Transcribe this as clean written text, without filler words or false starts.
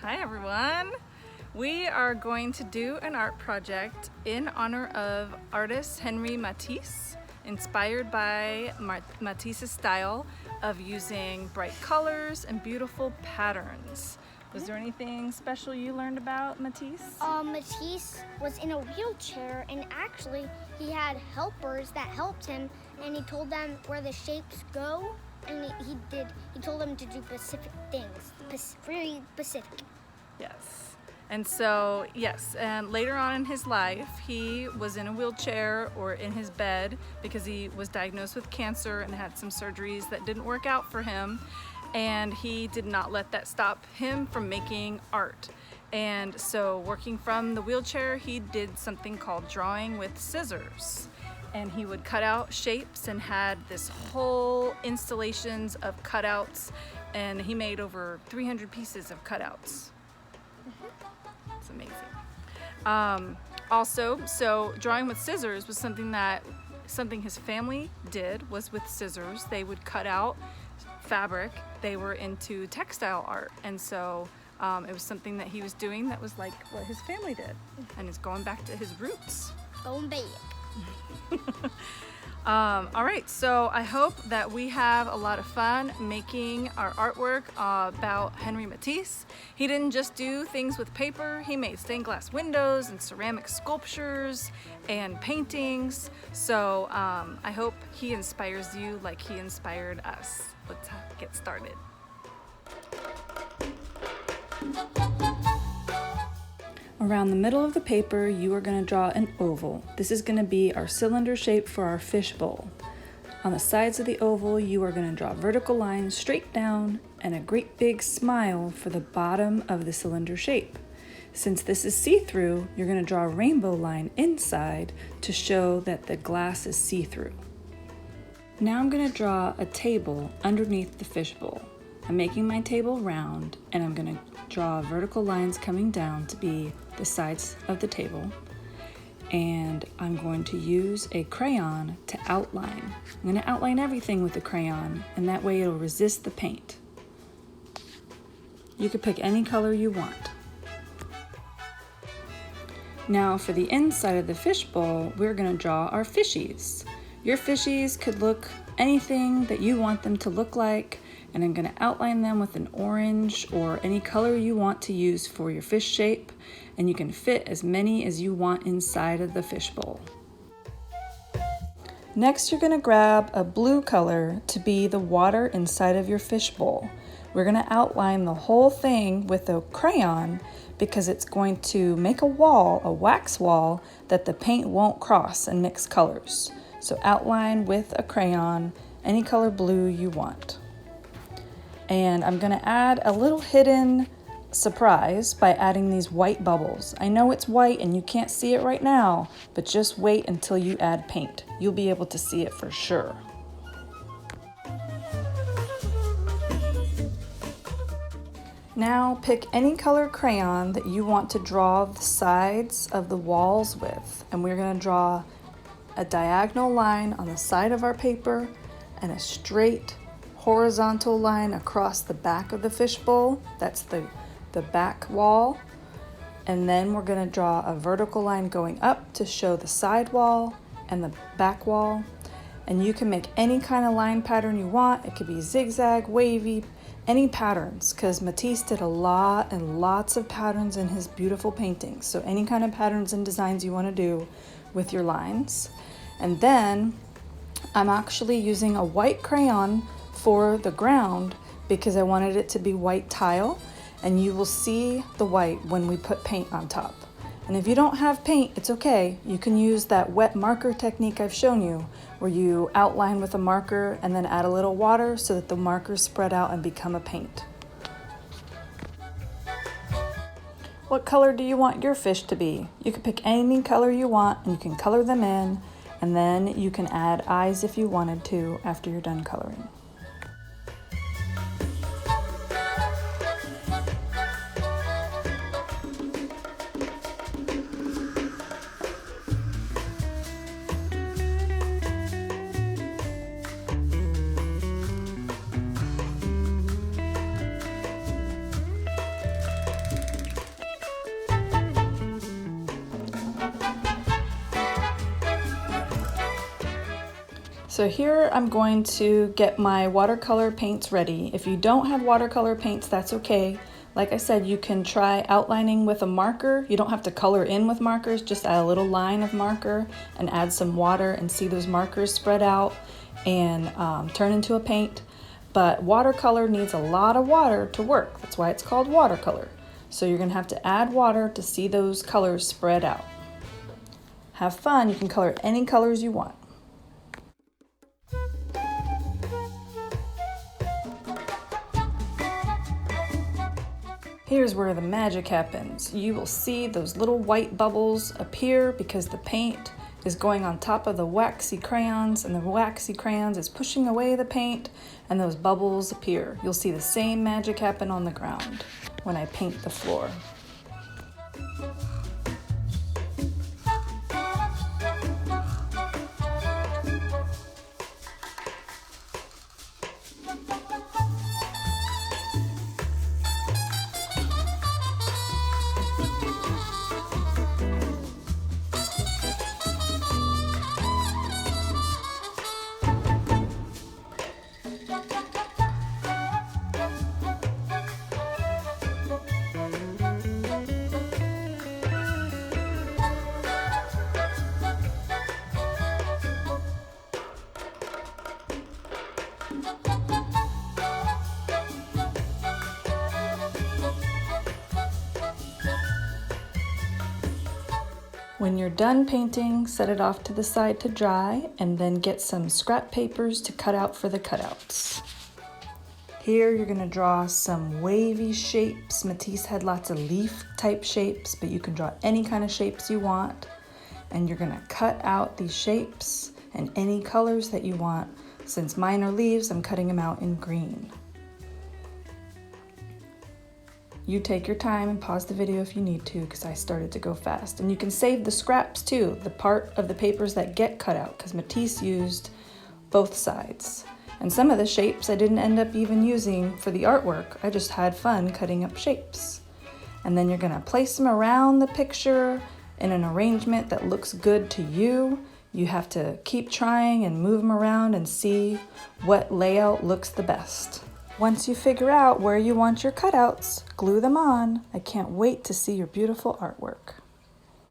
Hi everyone! We are going to do an art project in honor of artist Henri Matisse, inspired by Matisse's style of using bright colors and beautiful patterns. Was there anything special you learned about Matisse? Matisse was in a wheelchair, and actually he had helpers that helped him, and he told them where the shapes go, and he told them to do specific things, very specific. Yes. And so, yes, and later on in his life, he was in a wheelchair or in his bed because he was diagnosed with cancer and had some surgeries that didn't work out for him. And he did not let that stop him from making art. And so, working from the wheelchair, he did something called drawing with scissors. And he would cut out shapes and had this whole installations of cutouts, and he made over 300 pieces of cutouts. It's amazing. Also, so drawing with scissors was something his family did was with scissors. They would cut out fabric. They were into textile art, and so it was something that he was doing that was like what his family did, and it's going back to his roots. Going back. All right, so I hope that we have a lot of fun making our artwork about Henri Matisse. He didn't just do things with paper. He made stained glass windows and ceramic sculptures and paintings. So I hope he inspires you like he inspired us. Let's get started. Around the middle of the paper, you are going to draw an oval. This is going to be our cylinder shape for our fish bowl. On the sides of the oval, you are going to draw vertical lines straight down and a great big smile for the bottom of the cylinder shape. Since this is see-through, you're going to draw a rainbow line inside to show that the glass is see-through. Now I'm going to draw a table underneath the fish bowl. I'm making my table round, and I'm going to draw vertical lines coming down to be the sides of the table, and I'm going to use a crayon to outline. I'm going to outline everything with the crayon, and that way it'll resist the paint. You could pick any color you want. Now for the inside of the fish bowl, we're going to draw our fishies. Your fishies could look anything that you want them to look like, and I'm going to outline them with an orange or any color you want to use for your fish shape, and you can fit as many as you want inside of the fish bowl. Next, you're going to grab a blue color to be the water inside of your fish bowl. We're going to outline the whole thing with a crayon because it's going to make a wall, a wax wall, that the paint won't cross and mix colors. So outline with a crayon any color blue you want. And I'm going to add a little hidden surprise by adding these white bubbles. I know it's white and you can't see it right now, but just wait until you add paint. You'll be able to see it for sure. Now pick any color crayon that you want to draw the sides of the walls with, and we're going to draw a diagonal line on the side of our paper and a straight horizontal line across the back of the fish bowl. That's the back wall. And then we're going to draw a vertical line going up to show the side wall and the back wall. And you can make any kind of line pattern you want. It could be zigzag, wavy, any patterns, because Matisse did a lot and lots of patterns in his beautiful paintings. So any kind of patterns and designs you want to do with your lines. And then I'm actually using a white crayon for the ground because I wanted it to be white tile, and you will see the white when we put paint on top. And if you don't have paint, it's okay. You can use that wet marker technique I've shown you, where you outline with a marker and then add a little water so that the markers spread out and become a paint. What color do you want your fish to be? You can pick any color you want and you can color them in, and then you can add eyes if you wanted to after you're done coloring. So here I'm going to get my watercolor paints ready. If you don't have watercolor paints, that's okay. Like I said, you can try outlining with a marker. You don't have to color in with markers, just add a little line of marker and add some water and see those markers spread out and turn into a paint. But watercolor needs a lot of water to work. That's why it's called watercolor. So you're gonna have to add water to see those colors spread out. Have fun, you can color any colors you want. Here's where the magic happens. You will see those little white bubbles appear because the paint is going on top of the waxy crayons, and the waxy crayons is pushing away the paint, and those bubbles appear. You'll see the same magic happen on the ground when I paint the floor. When you're done painting, set it off to the side to dry, and then get some scrap papers to cut out for the cutouts. Here you're gonna draw some wavy shapes. Matisse had lots of leaf type shapes, but you can draw any kind of shapes you want. And you're gonna cut out these shapes and any colors that you want. Since mine are leaves, I'm cutting them out in green. You take your time and pause the video if you need to, because I started to go fast. And you can save the scraps too, the part of the papers that get cut out, because Matisse used both sides. And some of the shapes I didn't end up even using for the artwork. I just had fun cutting up shapes. And then you're gonna place them around the picture in an arrangement that looks good to you. You have to keep trying and move them around and see what layout looks the best. Once you figure out where you want your cutouts, glue them on. I can't wait to see your beautiful artwork.